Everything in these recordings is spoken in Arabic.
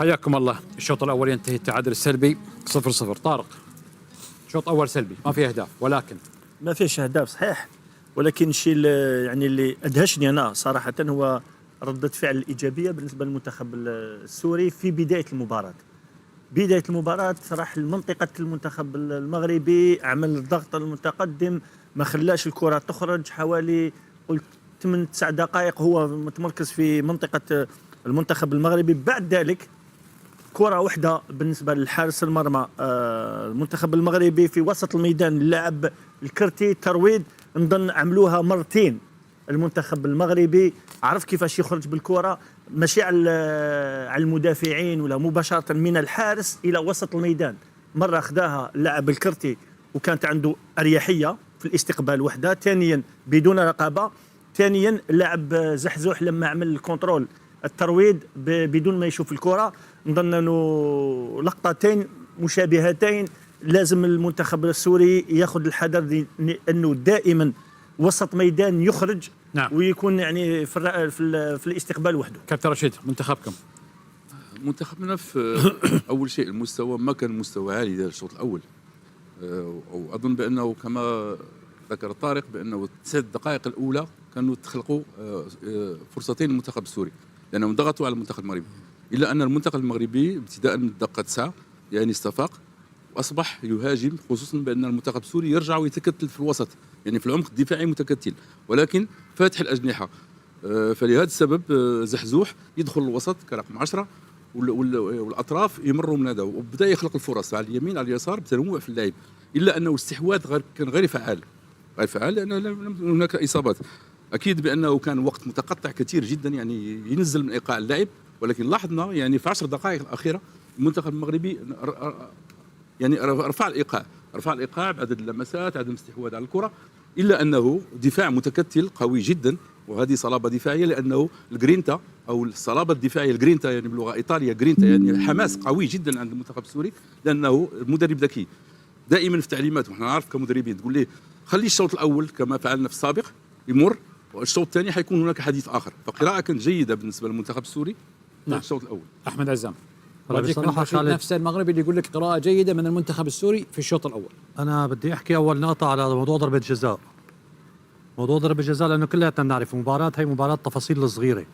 حياكم الله. الشوط الأول ينتهي التعادل السلبي 0-0. طارق، شوط أول سلبي ما في أهداف، ولكن ما فيش أهداف صحيح، ولكن الشيء يعني اللي أدهشني أنا صراحة هو ردة فعل الإيجابية بالنسبة للمنتخب السوري في بداية المباراة. بداية المباراة راح لمنطقة المنتخب المغربي، عمل ضغط المتقدم، ما خلاش الكرة تخرج حوالي قلت 8-9 دقائق هو متمركز في منطقة المنتخب المغربي. بعد ذلك كرة واحدة بالنسبة للحارس المرمى المنتخب المغربي في وسط الميدان، اللاعب الكرتي ترويض، نظن عملوها مرتين. المنتخب المغربي عرف كيفاش يخرج بالكرة، ماشي على المدافعين ولا مباشرة من الحارس إلى وسط الميدان. مرة أخذاها اللاعب الكرتي وكانت عنده أريحية في الاستقبال وحده، ثانيا بدون رقابة، ثانيا اللاعب زحزوح لما عمل الكنترول الترويض بدون ما يشوف الكرة. نظن انه لقطتين مشابهتين لازم المنتخب السوري ياخذ الحذر انه دائما وسط ميدان يخرج. نعم. ويكون يعني في الاستقبال وحده. كابتن رشيد، منتخبكم منتخبنا في اول شيء المستوى ما كان مستوى عالي ديال الشوط الاول، واظن بانه كما ذكر طارق بانه 9 دقائق الاولى كانوا تخلقوا فرصتين للمنتخب السوري لانهم ضغطوا على المنتخب المغربي، الا ان المنتخب المغربي ابتداء من الدقه 9 يعني استفاق واصبح يهاجم، خصوصا بان المنتخب السوري يرجع ويتكتل في الوسط، يعني في العمق الدفاعي متكتل ولكن فاتح الاجنحه. فلهذا السبب زحزوح يدخل الوسط كرقم 10 والاطراف يمروا من هذا، وبدا يخلق الفرص على اليمين على اليسار بتنوع في اللعب، الا انه الاستحواذ كان غير فعال لان هناك اصابات. اكيد بانه كان وقت متقطع كثير جدا، يعني ينزل من ايقاع اللاعب، ولكن لاحظنا يعني في 10 دقائق الاخيره المنتخب المغربي يعني رفع الايقاع بعدد اللمسات، عدم الاستحواذ على الكره، الا انه دفاع متكتل قوي جدا، وهذه صلابه دفاعيه لانه الجرينتا او الصلابه الدفاعيه الجرينتا يعني باللغه ايطاليه جرينتا يعني حماس قوي جدا عند المنتخب السوري، لانه المدرب ذكي دائما في تعليماته. ونحن نعرف كمدربين تقول ليه خلي الشوط الاول كما فعلنا في السابق يمر، والشوط الثاني حيكون هناك حديث اخر. فقراءه كانت جيده بالنسبه للمنتخب السوري في الشوط الاول. احمد عزام، نفس المغربي اللي يقول لك قراءه جيده من المنتخب السوري في الشوط الاول. انا بدي احكي اول نقطه على موضوع ضربه الجزاء. موضوع ضربه الجزاء لانه كلياتنا بنعرف المباراه هي مباراه تفاصيل صغيره،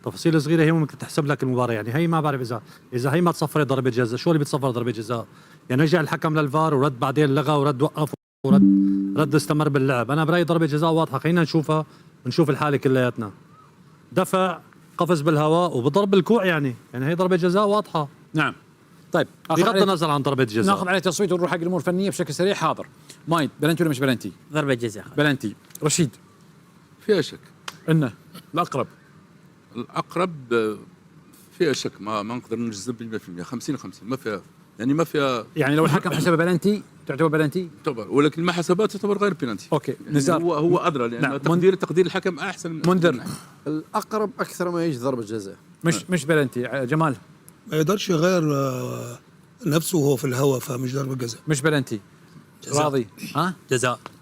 تفاصيل صغيره هي ممكن تحسب لك المباراه. يعني هي ما بعرف اذا هي ما تصفرت ضربه جزاء، شو اللي بتصفر ضربه جزاء؟ يعني رجع الحكم للفار ورد بعدين لغى ورد وقف ورد استمر باللعب. انا برايي ضربه جزاء واضحه، خلينا نشوفها نشوف الحاله كلياتنا. دفع، قفز بالهواء وبضرب الكوع، يعني هي ضربه جزاء واضحه. نعم. طيب بغض النظر عن ضربه جزاء ناخذ عليه تصويت ونروح حق الامور الفنيه بشكل سريع. حاضر مايد، بلنتي ولا مش بلنتي؟ ضربه جزاء بلنتي. رشيد، فيها شك انه الاقرب فيها شك، ما نقدر نجزم ب 100%. 50-50 ما فيها يعني لو الحكم حسب بلنتي تعتبر بلنتي، ولكن ما حسبها تعتبر غير بينالتي. اوكي. يعني نزار، هو ادرى لان نعم. تقدير الحكم احسن. منذر، الاقرب اكثر ما يجي ضربه جزاء، مش بلنتي. جمال، ما يقدرش يغير نفسه وهو في الهواء، فمش ضربة جزاء. مش بلنتي. راضي؟ ها؟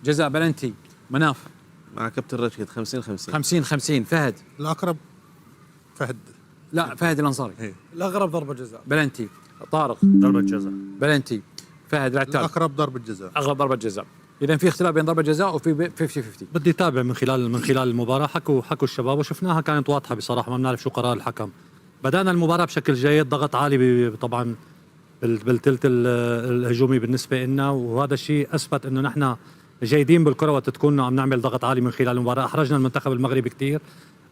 جزاء بلنتي. مناف مع كابتن رشيد 50-50. 50-50. فهد، الأقرب فهد. لا فهد الانصاري. الأقرب ضربة جزاء. بلنتي. طارق، ضربه جزاء. بلنتي. فهد العتال، الأقرب ضربة جزاء. اغلب ضربه جزاء. اذا في اختلاف بين ضربه جزاء وفي 50-50. بدي اتابع من خلال المباراه. حكوا الشباب وشفناها كانت واضحه بصراحه، ما بنعرف شو قرار الحكم. بدانا المباراه بشكل جيد، ضغط عالي طبعا بالثلث الهجومي بالنسبه لنا، وهذا الشيء اثبت انه نحن جيدين بالكره وقت تكون عم نعمل ضغط عالي من خلال المباراه. احرجنا المنتخب المغربي كثير،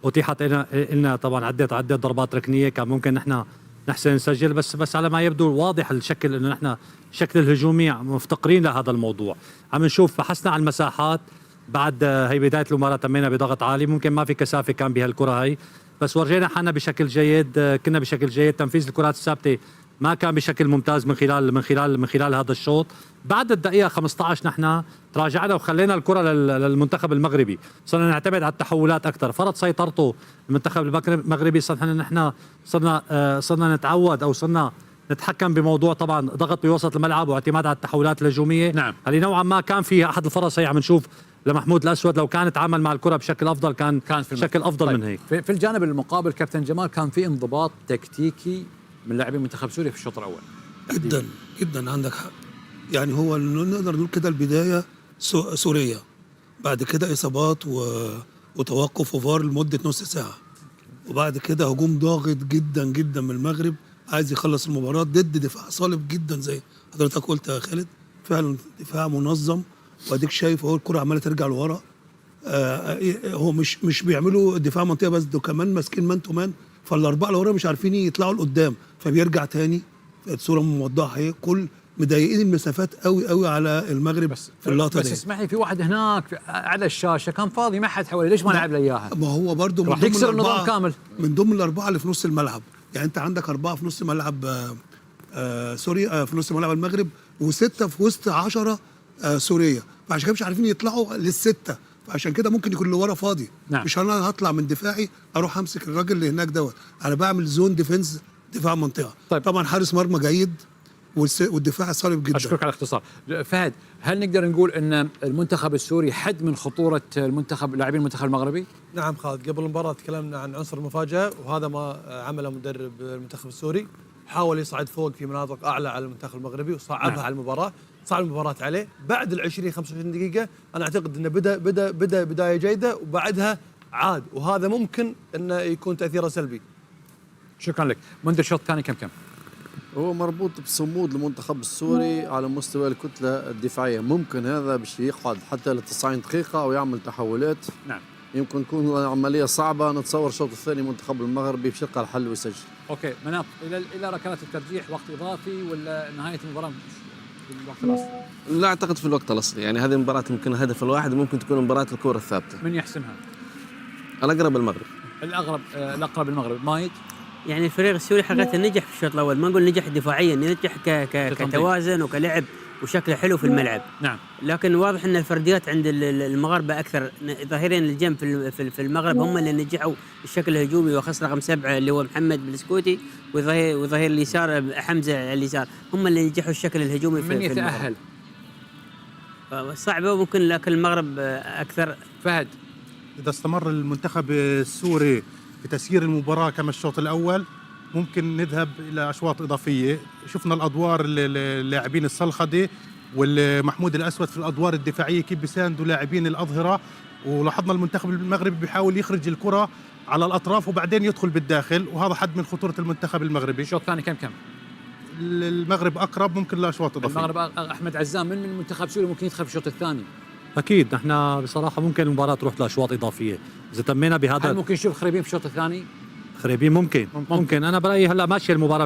اتيحت لنا طبعا عدة ضربات ركنيه كان ممكن نحن نحسن نسجل، بس على ما يبدو واضح الشكل انه نحن الشكل الهجومي مفتقرين لهذا الموضوع. عم نشوف بحثنا عن المساحات بعد هي بدايه المباراه، تمينا بضغط عالي، ممكن ما في كثافه كان بهالكره هي، بس ورجينا حالنا بشكل جيد، كنا بشكل جيد. تنفيذ الكرات الثابته ما كان بشكل ممتاز من خلال هذا الشوط. بعد الدقيقه 15 نحن تراجعنا وخلينا الكره للمنتخب المغربي، صرنا نعتمد على التحولات اكثر، فرض سيطرته المنتخب المغربي. صرنا نتعود او صرنا نتحكم بموضوع طبعا ضغط بوسط الملعب واعتماد على التحولات الهجوميه. نعم. اللي نوعا ما كان فيها احد الفرص هي عم نشوف لمحمود الاسود، لو كان تعامل مع الكره بشكل افضل كان بشكل افضل. طيب. من هيك في الجانب المقابل كابتن جمال كان في انضباط تكتيكي من لاعبين منتخب سوريا في الشوط الاول جدا جدا عندك حق. يعني هو نقدر نقول كده البدايه سوريه، بعد كده اصابات وتوقف وفار لمده نص ساعه، وبعد كده هجوم ضاغط جدا جدا من المغرب عايز يخلص المباراه ضد دفاع صلب جدا زي حضرتك قلت يا خالد. فعلا دفاع منظم، واديك شايف اهو الكره عماله ترجع لورا. هو مش بيعملوا دفاع منطقه بس، ده كمان ماسكين مان تو مان، فالاربعه اللي ورا مش عارفين يطلعوا لقدام، فبيرجع تاني. الصوره موضحه اهي، كل مضايقين المسافات قوي قوي على المغرب بس في اللقطه بس دي. اسمح لي، في واحد هناك على الشاشه كان فاضي ما حد حواليه، ليش ما لعب له اياها؟ ما هو برضه راح يكسر النظام كامل. من ضمن الاربعه اللي في نص الملعب. يعني انت عندك اربعه في نص ملعب سوريا، في نص ملعب المغرب، وسته في وسط 10 سوريه، فعشان كده مش عارفين يطلعوا للسته، فعشان كده ممكن يكون اللي ورا فاضي. نعم. مش انا هطلع من دفاعي اروح امسك الراجل اللي هناك دوت، انا بعمل زون ديفنس، دفاع منطقه. طيب. طبعا حارس مرمى جيد والدفاع صلب جدا. اشكرك على الاختصار. فهد، هل نقدر نقول ان المنتخب السوري حد من خطوره لاعبين المنتخب المغربي؟ نعم خالد، قبل المباراة تكلمنا عن عنصر المفاجأة، وهذا ما عمله مدرب المنتخب السوري، حاول يصعد فوق في مناطق أعلى على المنتخب المغربي وصعبها نعم. على المباراة، صعب المباراة عليه. بعد ال 20-25 دقيقة أنا أعتقد أنه بدأ بداية جيدة، وبعدها عاد، وهذا ممكن أنه يكون تأثيره سلبي. شكرا لك. منذ الشوط الثاني كم؟ هو مربوط بصمود المنتخب السوري على مستوى الكتلة الدفاعية، ممكن هذا باش يقعد حتى ل 90 دقيقة أو يعمل تحولات. نعم. يمكن تكون عملية صعبة. نتصور الشوط الثاني المنتخب المغربي باش يلقى الحل ويسجل. اوكي مناف، الى ركلات الترجيح وقت اضافي ولا نهايه المباراه في الوقت الاصلي؟ لا اعتقد في الوقت الاصلي، يعني هذه المباراه يمكن الهدف الواحد ممكن تكون مباراه الكره الثابته. من يحسمها؟ الاقرب المغرب. الاقرب المغرب. مايد؟ يعني الفريق السوري حقيقة نجح في الشوط الأول، ما نقول نجح دفاعيا، نجح كتوازن وكلعب وشكله حلو في الملعب. نعم. لكن واضح أن الفرديات عند المغاربة أكثر، ظاهرين الجنب في المغرب هم اللي نجحوا الشكل الهجومي، وخاصة رقم 7 اللي هو محمد بالسكوتي، وظهير اليسار حمزة على اليسار، هم اللي نجحوا الشكل الهجومي في من يتأهل؟ صعبة ممكن، لكن المغرب أكثر. فهد، إذا استمر المنتخب السوري في تسيير المباراة كما الشوط الأول ممكن نذهب إلى أشواط إضافية. شفنا الأدوار اللاعبين الصلخدي والمحمود الأسود في الأدوار الدفاعية كيف بيساندوا لاعبين الأظهرة، ولاحظنا المنتخب المغربي بيحاول يخرج الكرة على الأطراف وبعدين يدخل بالداخل، وهذا حد من خطورة المنتخب المغربي. الشوط الثاني كم؟ المغرب أقرب ممكن لأشواط إضافية. المغرب. أحمد عزام، من المنتخب سوريا ممكن يدخل في الشوط الثاني؟ اكيد نحن بصراحه ممكن المباراه تروح لاشواط اضافيه اذا تمينا بهذا. هل ممكن نشوف خريبين في الشوط الثاني؟ خريبين ممكن انا برايي هلا ماشيه المباراه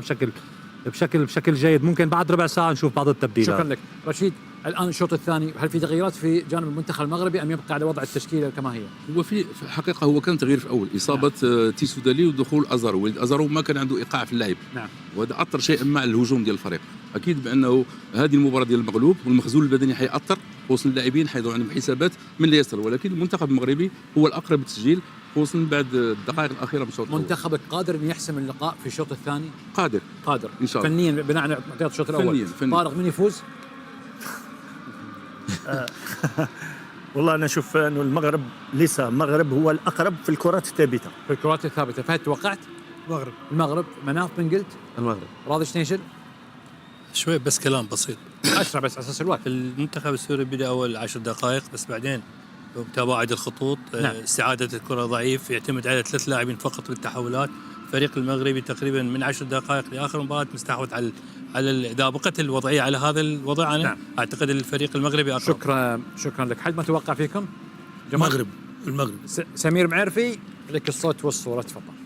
بشكل جيد، ممكن بعد ربع ساعه نشوف بعض التبديلات. شكرا لك. رشيد، الان الشوط الثاني هل في تغييرات في جانب المنتخب المغربي ام يبقى على وضع التشكيله كما هي؟ هو في الحقيقه هو كان تغيير في الاول، اصابه تيسو دالي ودخول ازارو. وليد ازارو ما كان عنده ايقاع في اللعب. نعم. وهذا اثر شيئا مع الهجوم ديال الفريق. اكيد بانه هذه المباراه ديال المغلوب والمخزون البدني حيأثر، خصوصا اللاعبين حيضعوا عندهم حسابات من اللي يصل، ولكن المنتخب المغربي هو الاقرب للتسجيل خصوصا بعد الدقائق الاخيره من الشوط الاول. منتخبك قادر ان يحسم اللقاء في الشوط الثاني؟ قادر ان شاء الله فنيا بناء على معطيات الشوط الاول. فنياً. طارق، من يفوز؟ والله انا اشوف انه المغرب هو الاقرب في الكرات الثابته. في الكرات الثابته. فهد، توقعت؟ المغرب. مناف، من قلت؟ المغرب. راضي شنيشل؟ شوي بس كلام بسيط. اسرع بس على اساس الوقت. المنتخب السوري بدا اول 10 دقائق بس، بعدين تباعد الخطوط. نعم. استعاده الكره ضعيف، يعتمد على 3 لاعبين فقط بالتحولات. الفريق المغربي تقريبا من 10 دقائق لاخر المباراه مستحوذ على اذا بقت الوضعيه على هذا الوضع. انا نعم. اعتقد الفريق المغربي اقرب. شكرا لك. حد ما توقع فيكم؟ جمال؟ المغرب. سمير معرفي، لك الصوت والصوره، تفضل.